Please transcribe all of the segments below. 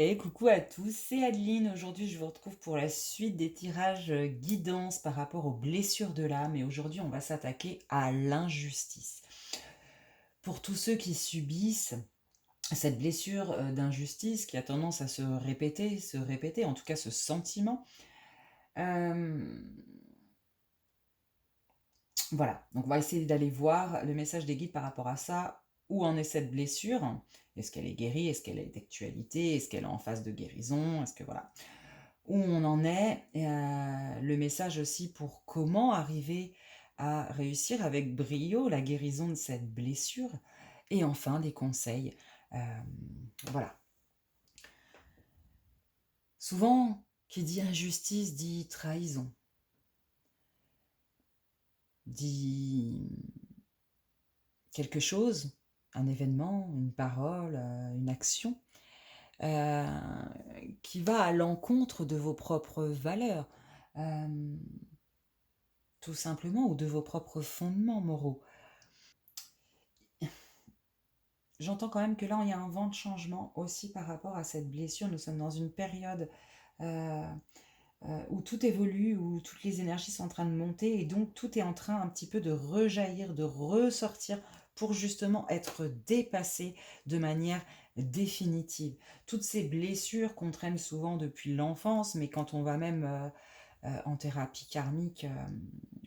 Et coucou à tous, c'est Adeline. Aujourd'hui, je vous retrouve pour la suite des tirages guidance par rapport aux blessures de l'âme. Et aujourd'hui, on va s'attaquer à l'injustice. Pour tous ceux qui subissent cette blessure d'injustice qui a tendance à se répéter, en tout cas ce sentiment. euh, voilà, donc on va essayer d'aller voir le message des guides par rapport à ça. Où en est cette blessure? Est-ce qu'elle est guérie? Est-ce qu'elle est d'actualité? Est-ce qu'elle est en phase de guérison? Est-ce que voilà. Où on en est, le message aussi pour comment arriver à réussir avec brio la guérison de cette blessure, et enfin des conseils. Euh, voilà. Souvent, qui dit injustice dit trahison, dit quelque chose, un événement, une parole, une action, euh, qui va à l'encontre de vos propres valeurs. Euh, tout simplement, ou de vos propres fondements moraux. J'entends quand même que là, il y a un vent de changement aussi par rapport à cette blessure. Nous sommes dans une période euh, où tout évolue, où toutes les énergies sont en train de monter, et donc tout est en train un petit peu de rejaillir, de ressortir pour justement être dépassé de manière définitive. Toutes ces blessures qu'on traîne souvent depuis l'enfance, mais quand on va même en thérapie karmique,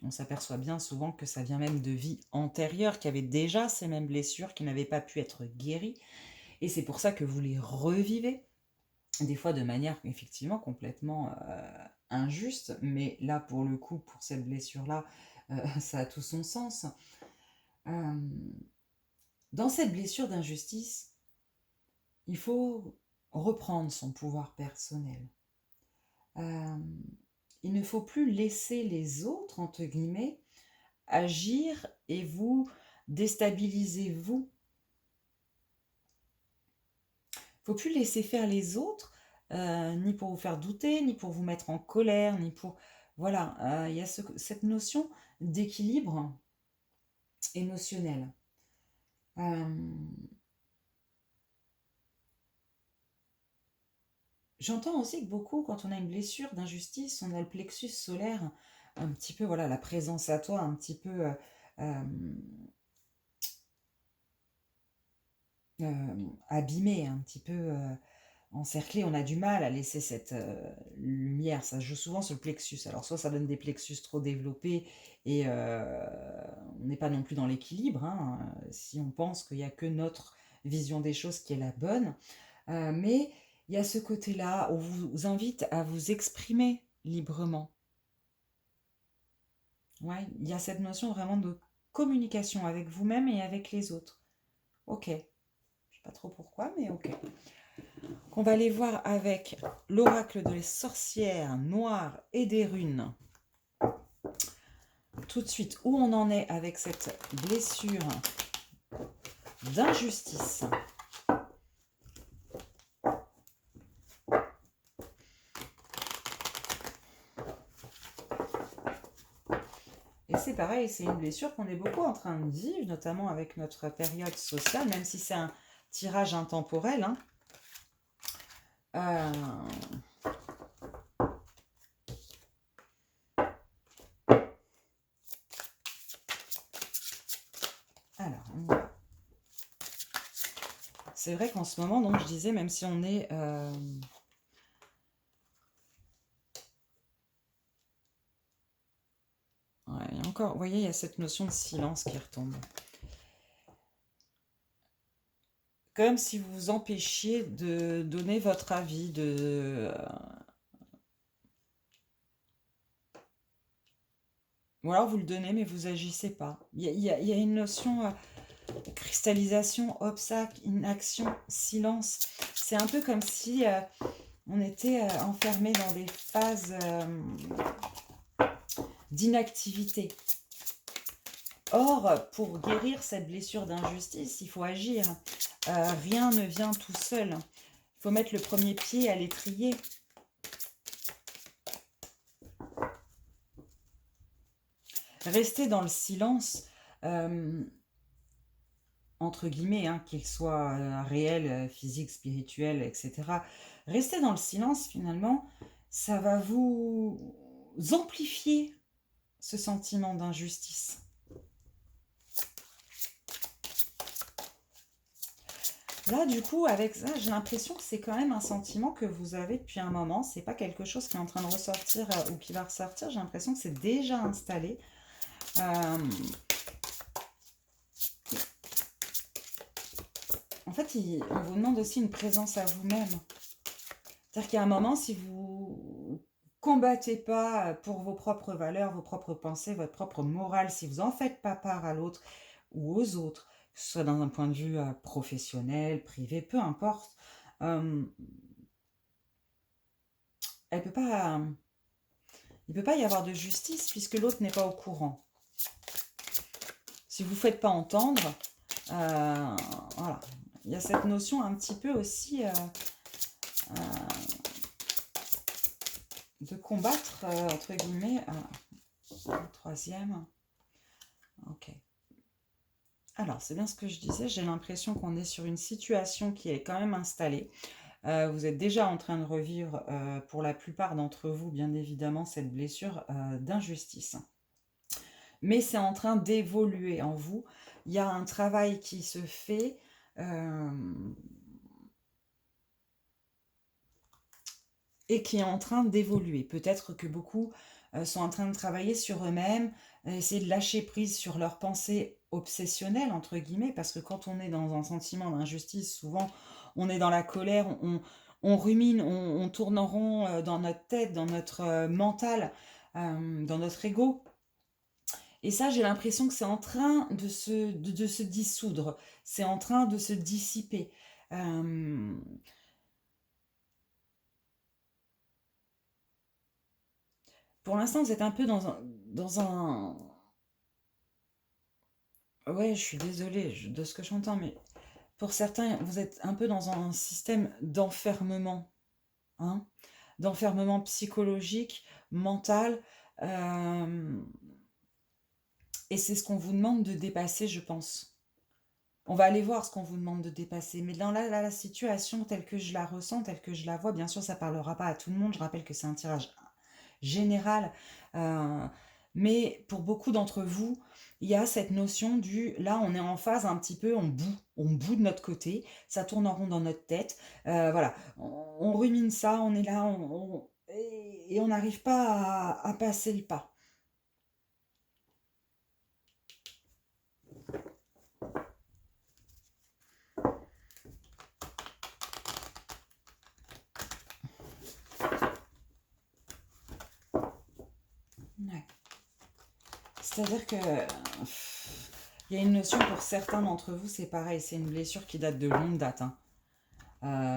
on s'aperçoit bien souvent que ça vient même de vies antérieures qui avaient déjà ces mêmes blessures qui n'avaient pas pu être guéries. Et c'est pour ça que vous les revivez, des fois de manière effectivement complètement injuste, mais là pour le coup, pour cette blessure-là, ça a tout son sens. Euh, dans cette blessure d'injustice, il faut reprendre son pouvoir personnel. Euh, il ne faut plus laisser les autres, entre guillemets, agir et vous déstabiliser vous. Il ne faut plus laisser faire les autres, ni pour vous faire douter, ni pour vous mettre en colère, ni pour... Voilà, il y a cette notion d'équilibre émotionnel. Euh, J'entends aussi que beaucoup, quand on a une blessure d'injustice, on a le plexus solaire un petit peu, voilà, la présence à toi un petit peu euh, abîmée, un petit peu encerclé, on a du mal à laisser cette lumière. Ça joue souvent sur le plexus. Alors soit ça donne des plexus trop développés et on n'est pas non plus dans l'équilibre, hein, si on pense qu'il n'y a que notre vision des choses qui est la bonne. Mais il y a ce côté-là où on vous invite à vous exprimer librement. Ouais, il y a cette notion vraiment de communication avec vous-même et avec les autres. Ok, je ne sais pas trop pourquoi, mais ok. Qu'on va aller voir avec l'oracle des sorcières noires et des runes. Tout de suite, où on en est avec cette blessure d'injustice. Et c'est pareil, c'est une blessure qu'on est beaucoup en train de vivre, notamment avec notre période sociale, même si c'est un tirage intemporel. Hein. Euh, Alors, on y va. C'est vrai qu'en ce moment, donc je disais, même si on est... Ouais, il y a encore, vous voyez, il y a cette notion de silence qui retombe. Comme si vous vous empêchiez de donner votre avis, ou alors vous le donnez mais vous agissez pas. Il y a une notion de cristallisation, obstacle, inaction, silence. C'est un peu comme si on était enfermé dans des phases d'inactivité. Or, pour guérir cette blessure d'injustice, il faut agir. Rien ne vient tout seul. Il faut mettre le premier pied à l'étrier. Rester dans le silence, entre guillemets, hein, qu'il soit réel, physique, spirituel, etc., Rester dans le silence, finalement, ça va vous amplifier ce sentiment d'injustice. Là, du coup, avec ça, j'ai l'impression que c'est quand même un sentiment que vous avez depuis un moment. C'est pas quelque chose qui est en train de ressortir ou qui va ressortir. J'ai l'impression que c'est déjà installé. En fait, on vous demande aussi une présence à vous-même. C'est-à-dire qu'il y a un moment, si vous combattez pas pour vos propres valeurs, vos propres pensées, votre propre morale, si vous en faites pas part à l'autre ou aux autres, que ce soit dans un point de vue professionnel, privé, peu importe, elle peut pas, il ne peut pas y avoir de justice puisque l'autre n'est pas au courant. Si vous ne faites pas entendre, voilà. Il y a cette notion un petit peu aussi de combattre, entre guillemets, le troisième. Ok. Alors, c'est bien ce que je disais, j'ai l'impression qu'on est sur une situation qui est quand même installée. Vous êtes déjà en train de revivre, pour la plupart d'entre vous, bien évidemment, cette blessure d'injustice. Mais c'est en train d'évoluer en vous. Il y a un travail qui se fait. Et qui est en train d'évoluer. Peut-être que beaucoup sont en train de travailler sur eux-mêmes, essayer de lâcher prise sur leurs pensées obsessionnelles, entre guillemets, parce que quand on est dans un sentiment d'injustice, souvent on est dans la colère, on rumine, on tourne en rond dans notre tête, dans notre mental, dans notre ego. Et ça, j'ai l'impression que c'est en train de se dissoudre, c'est en train de se dissiper. Pour l'instant, vous êtes un peu dans un... Ouais, je suis désolée de ce que j'entends, mais pour certains, vous êtes un peu dans un système d'enfermement, hein, d'enfermement psychologique, mental, euh, et c'est ce qu'on vous demande de dépasser, je pense. On va aller voir ce qu'on vous demande de dépasser, mais dans la situation telle que je la ressens, telle que je la vois, bien sûr, ça ne parlera pas à tout le monde, je rappelle que c'est un tirage général, euh, mais pour beaucoup d'entre vous, il y a cette notion du, là on est en phase un petit peu, on bout de notre côté, ça tourne en rond dans notre tête, voilà, on rumine ça, on est là, et on n'arrive pas à passer le pas. Ouais. C'est-à-dire que il y a une notion pour certains d'entre vous, c'est pareil, c'est une blessure qui date de longue date, hein.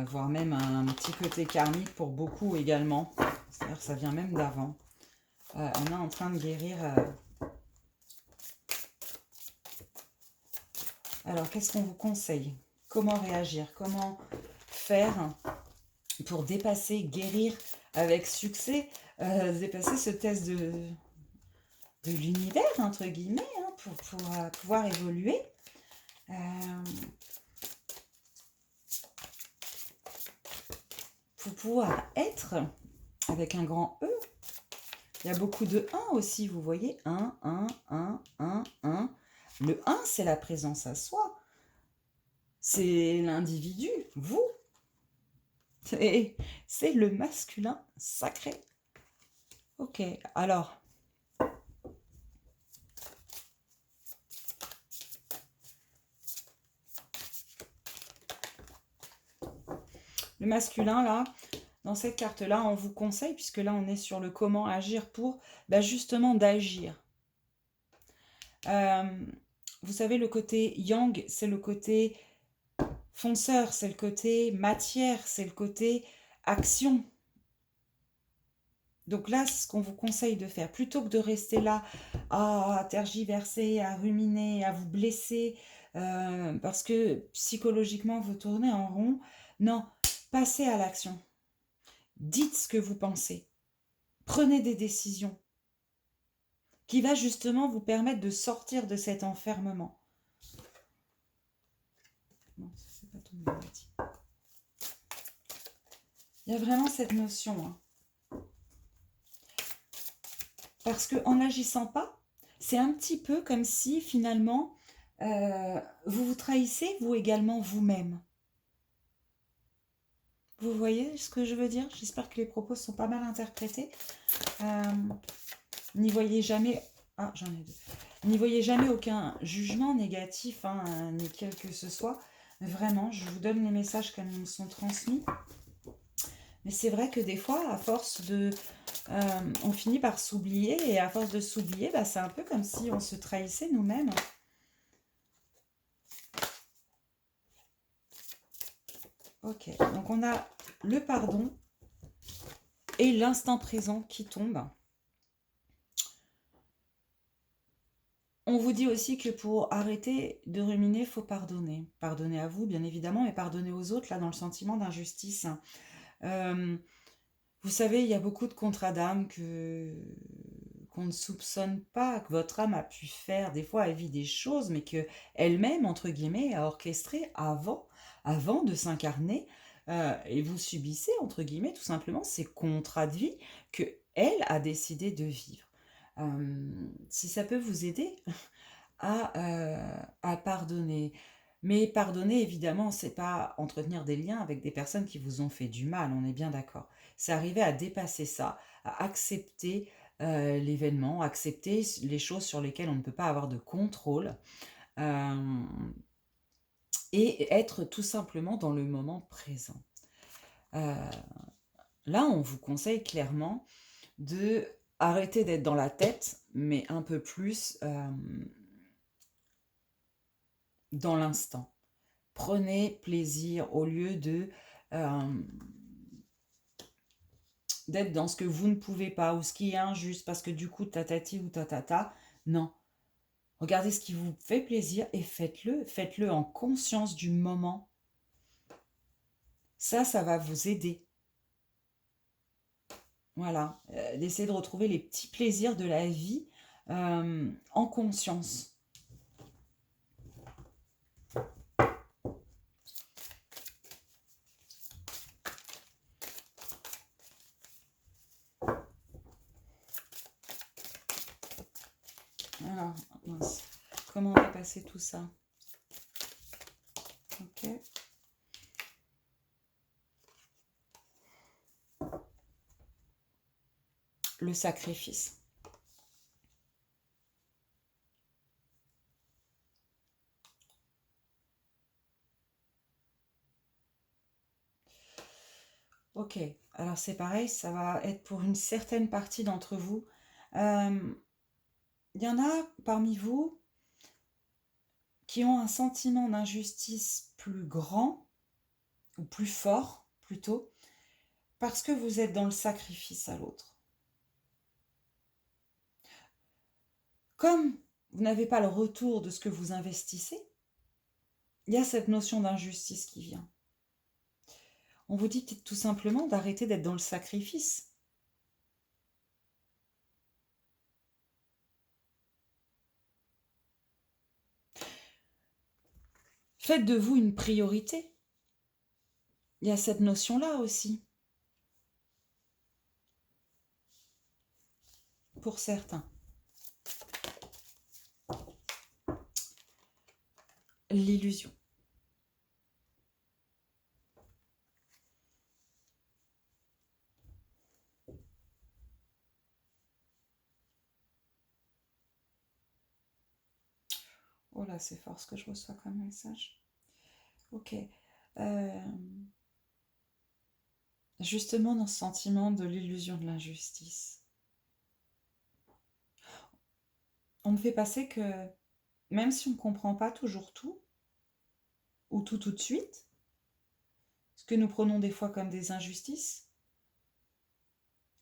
Voire même un petit côté karmique pour beaucoup également. C'est-à-dire que ça vient même d'avant. On est en train de guérir. Alors, qu'est-ce qu'on vous conseille? Comment réagir? Comment faire pour dépasser, guérir avec succès, dépasser ce test de l'univers, entre guillemets, hein, pour pouvoir évoluer. Pour pouvoir être avec un grand E. Il y a beaucoup de 1 aussi, vous voyez, 1, 1, 1, 1, 1. Le 1, c'est la présence à soi. C'est l'individu, vous. C'est le masculin sacré. Ok, alors. Le masculin, là, dans cette carte-là, on vous conseille, puisque là, on est sur le comment agir pour, justement, d'agir. Vous savez, le côté yang, c'est le côté fonceur, c'est le côté matière, c'est le côté action. Donc là, c'est ce qu'on vous conseille de faire. Plutôt que de rester là à tergiverser, à ruminer, à vous blesser, parce que psychologiquement, vous tournez en rond. Non, passez à l'action. Dites ce que vous pensez. Prenez des décisions qui va justement vous permettre de sortir de cet enfermement. Non, ça c'est pas tombé, Il y a vraiment cette notion, hein. Parce qu'en n'agissant pas, c'est un petit peu comme si finalement, vous vous trahissez, vous également, vous-même. Vous voyez ce que je veux dire? J'espère que les propos sont pas mal interprétés. N'y voyez jamais... Ah, j'en ai deux. N'y voyez jamais aucun jugement négatif, hein, ni quel que ce soit. Vraiment, je vous donne les messages comme ils me sont transmis. Mais c'est vrai que des fois, à force de... on finit par s'oublier, et à force de s'oublier, bah, c'est un peu comme si on se trahissait nous-mêmes. Ok, donc on a le pardon et l'instant présent qui tombe. On vous dit aussi que pour arrêter de ruminer, il faut pardonner. Pardonner à vous, bien évidemment, mais pardonner aux autres, là, dans le sentiment d'injustice. Vous savez, il y a beaucoup de contrats d'âme qu'on ne soupçonne pas, que votre âme a pu faire. Des fois, elle vit des choses, mais qu'elle-même, entre guillemets, a orchestré avant de s'incarner. Et vous subissez, entre guillemets, tout simplement, ces contrats de vie qu'elle a décidé de vivre. Si ça peut vous aider à pardonner. Mais pardonner, évidemment, c'est pas entretenir des liens avec des personnes qui vous ont fait du mal, on est bien d'accord. C'est arriver à dépasser ça, à accepter l'événement, accepter les choses sur lesquelles on ne peut pas avoir de contrôle, euh, et être tout simplement dans le moment présent. Là, on vous conseille clairement de arrêter d'être dans la tête, mais un peu plus dans l'instant. Prenez plaisir au lieu d'être dans ce que vous ne pouvez pas ou ce qui est injuste parce que du coup tatati ou tatata. Non. Regardez ce qui vous fait plaisir et faites-le. Faites-le en conscience du moment. Ça va vous aider. Voilà. D'essayer de retrouver les petits plaisirs de la vie en conscience. Alors, mince. Comment on va passer tout ça? Ok. Le sacrifice. Ok, alors c'est pareil, ça va être pour une certaine partie d'entre vous. Il y en a parmi vous qui ont un sentiment d'injustice plus grand, ou plus fort plutôt, parce que vous êtes dans le sacrifice à l'autre. Comme vous n'avez pas le retour de ce que vous investissez, il y a cette notion d'injustice qui vient. On vous dit tout simplement d'arrêter d'être dans le sacrifice. Faites de vous une priorité. Il y a cette notion-là aussi. Pour certains. L'illusion. Oh là, c'est fort ce que je reçois comme message. Ok. Justement, dans ce sentiment de l'illusion de l'injustice, on me fait passer que même si on ne comprend pas toujours tout, ou tout de suite, ce que nous prenons des fois comme des injustices,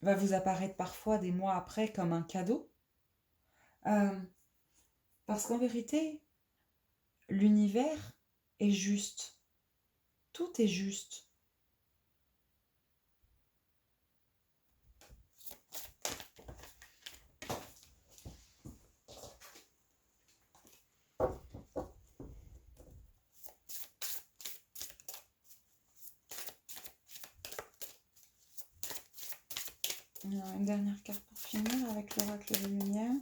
va vous apparaître parfois des mois après comme un cadeau. Parce qu'en vérité, l'univers est juste. Tout est juste. Alors, une dernière carte pour finir avec l'oracle de lumière.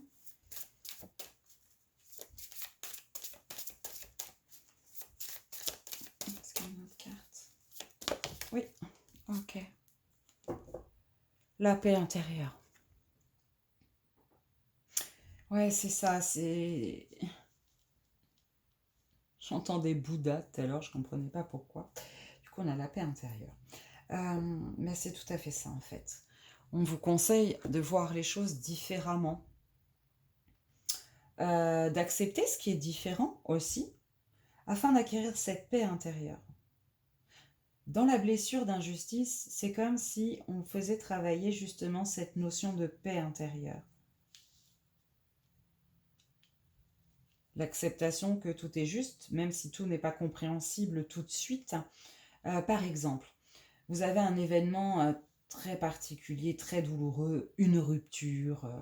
Est-ce qu'il y a une autre carte? Oui, ok. La paix intérieure. Ouais, c'est ça, c'est... J'entendais Bouddha tout à l'heure, je ne comprenais pas pourquoi. Du coup, on a la paix intérieure. Mais c'est tout à fait ça, en fait. On vous conseille de voir les choses différemment, d'accepter ce qui est différent aussi, afin d'acquérir cette paix intérieure. Dans la blessure d'injustice, c'est comme si on faisait travailler justement cette notion de paix intérieure. L'acceptation que tout est juste, même si tout n'est pas compréhensible tout de suite. Par exemple, vous avez un événement très particulier, très douloureux, une rupture,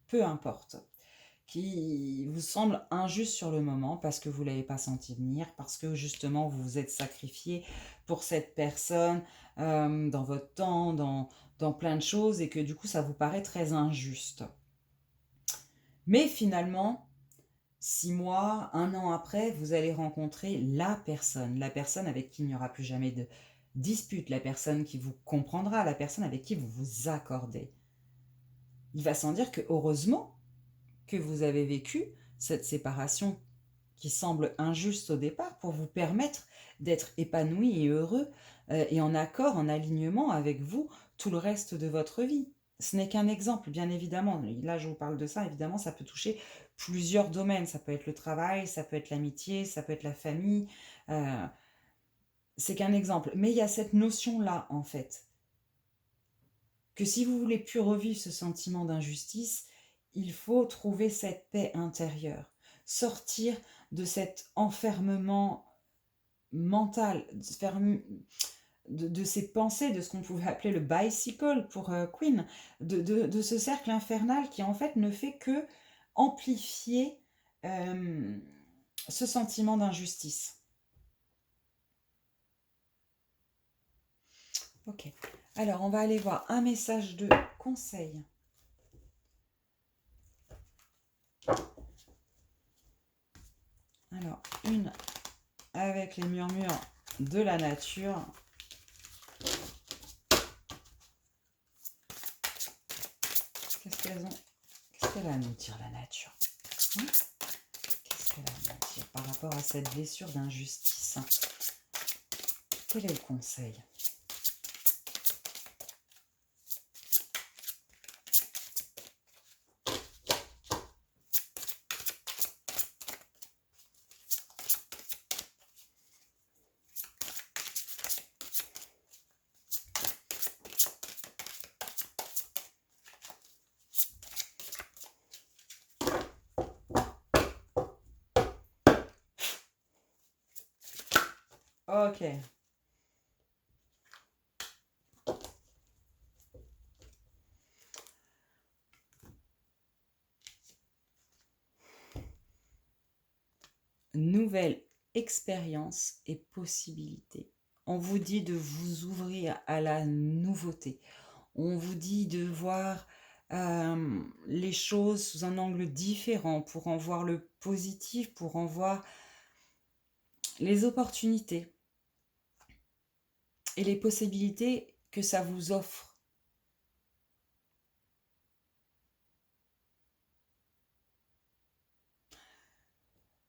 peu importe, qui vous semble injuste sur le moment parce que vous ne l'avez pas senti venir, parce que justement vous vous êtes sacrifié pour cette personne dans votre temps, dans plein de choses, et que du coup ça vous paraît très injuste. Mais finalement, 6 mois, 1 an après, vous allez rencontrer la personne avec qui il n'y aura plus jamais de dispute, la personne qui vous comprendra, la personne avec qui vous vous accordez. Il va sans dire que heureusement que vous avez vécu cette séparation qui semble injuste au départ pour vous permettre d'être épanoui et heureux et en accord, en alignement avec vous tout le reste de votre vie. Ce n'est qu'un exemple, bien évidemment. Là, je vous parle de ça, évidemment, ça peut toucher plusieurs domaines. Ça peut être le travail, ça peut être l'amitié, ça peut être la famille. C'est qu'un exemple. Mais il y a cette notion-là, en fait, que si vous voulez plus revivre ce sentiment d'injustice, il faut trouver cette paix intérieure. Sortir de cet enfermement mental, de ces pensées, de ce qu'on pouvait appeler le bicycle pour Queen, de ce cercle infernal qui en fait ne fait que amplifier ce sentiment d'injustice. Ok, alors on va aller voir un message de conseil. Alors, une avec les murmures de la nature. Qu'est-ce qu'elle a à nous dire, la nature? Qu'est-ce qu'elle a à nous dire par rapport à cette blessure d'injustice? Quel est le conseil? Ok. Nouvelle expérience et possibilités. On vous dit de vous ouvrir à la nouveauté. On vous dit de voir les choses sous un angle différent pour en voir le positif, pour en voir les opportunités et les possibilités que ça vous offre.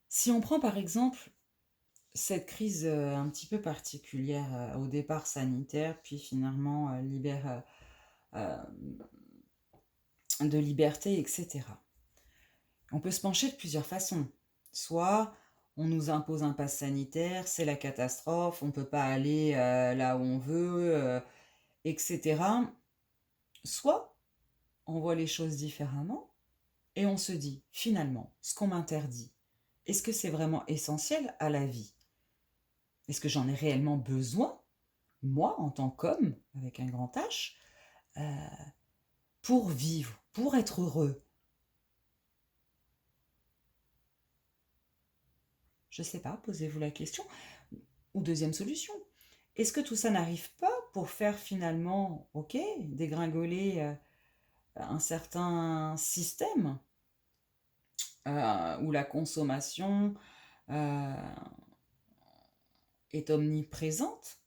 Si on prend par exemple cette crise un petit peu particulière au départ sanitaire, puis finalement de liberté, etc. On peut se pencher de plusieurs façons. Soit on nous impose un pass sanitaire, c'est la catastrophe, on ne peut pas aller là où on veut, etc. Soit on voit les choses différemment et on se dit, finalement, ce qu'on m'interdit, est-ce que c'est vraiment essentiel à la vie? Est-ce que j'en ai réellement besoin, moi, en tant qu'homme, avec un grand H, pour vivre, pour être heureux? Je ne sais pas, posez-vous la question. Ou deuxième solution, Est-ce que tout ça n'arrive pas pour faire finalement, ok, dégringoler un certain système où la consommation euh, est omniprésente,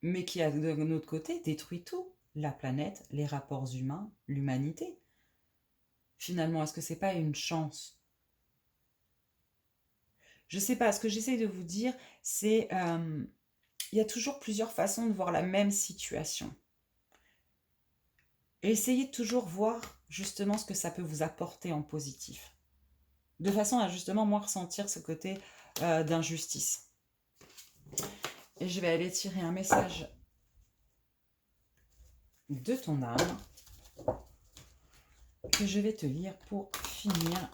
mais qui, de notre côté, détruit tout. La planète, les rapports humains, l'humanité. Finalement, est-ce que c'est pas une chance? Je sais pas, ce que j'essaie de vous dire, c'est il y a toujours plusieurs façons de voir la même situation. Et essayez de toujours voir justement ce que ça peut vous apporter en positif. De façon à justement moins ressentir ce côté d'injustice. Et je vais aller tirer un message de ton âme que je vais te lire pour finir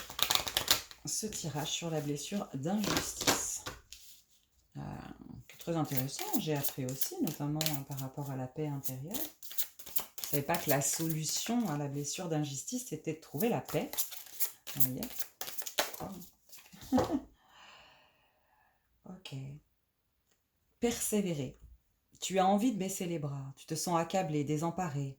ce tirage sur la blessure d'injustice. Très intéressant, j'ai appris aussi, notamment par rapport à la paix intérieure. Je ne savais pas que la solution à la blessure d'injustice était de trouver la paix. Vous voyez ? Oh. Ok. Persévérer. Tu as envie de baisser les bras, tu te sens accablé, désemparé.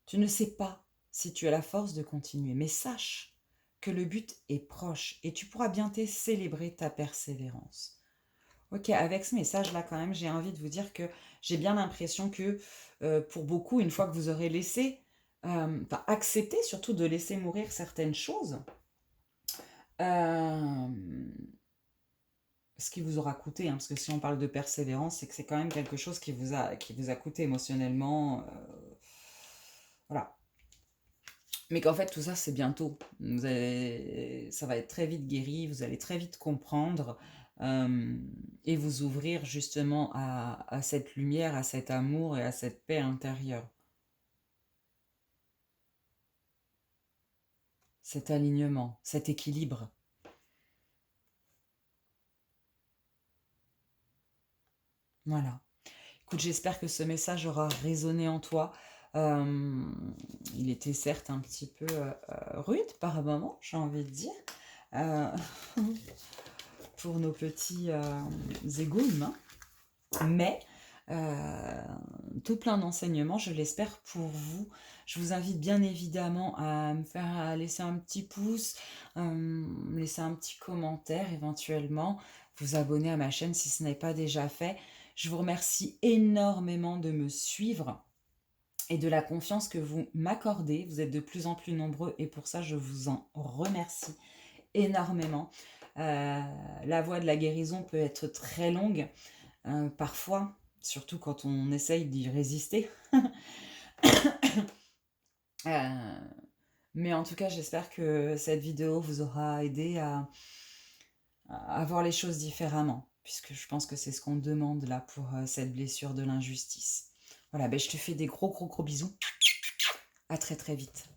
Tu ne sais pas si tu as la force de continuer, mais sache que le but est proche et tu pourras bientôt célébrer ta persévérance. Ok, avec ce message-là, quand même, j'ai envie de vous dire que j'ai bien l'impression que pour beaucoup, une fois que vous aurez laissé, accepté surtout de laisser mourir certaines choses, ce qui vous aura coûté, hein, parce que si on parle de persévérance, c'est que c'est quand même quelque chose qui vous a coûté émotionnellement. Voilà. Mais qu'en fait, tout ça, c'est bientôt. Ça va être très vite guéri, vous allez très vite comprendre et vous ouvrir justement à cette lumière, à cet amour et à cette paix intérieure. Cet alignement, cet équilibre. Voilà. Écoute, j'espère que ce message aura résonné en toi. Il était certes un petit peu rude par moment, j'ai envie de dire, pour nos petits égos humains, mais tout plein d'enseignements, je l'espère pour vous. Je vous invite bien évidemment à laisser un petit pouce, laisser un petit commentaire éventuellement, vous abonner à ma chaîne si ce n'est pas déjà fait. Je vous remercie énormément de me suivre et de la confiance que vous m'accordez. Vous êtes de plus en plus nombreux et pour ça, je vous en remercie énormément. La voie de la guérison peut être très longue, parfois, surtout quand on essaye d'y résister. Mais en tout cas, j'espère que cette vidéo vous aura aidé à voir les choses différemment, puisque je pense que c'est ce qu'on demande là pour cette blessure de l'injustice. Voilà, ben je te fais des gros bisous. À très très vite.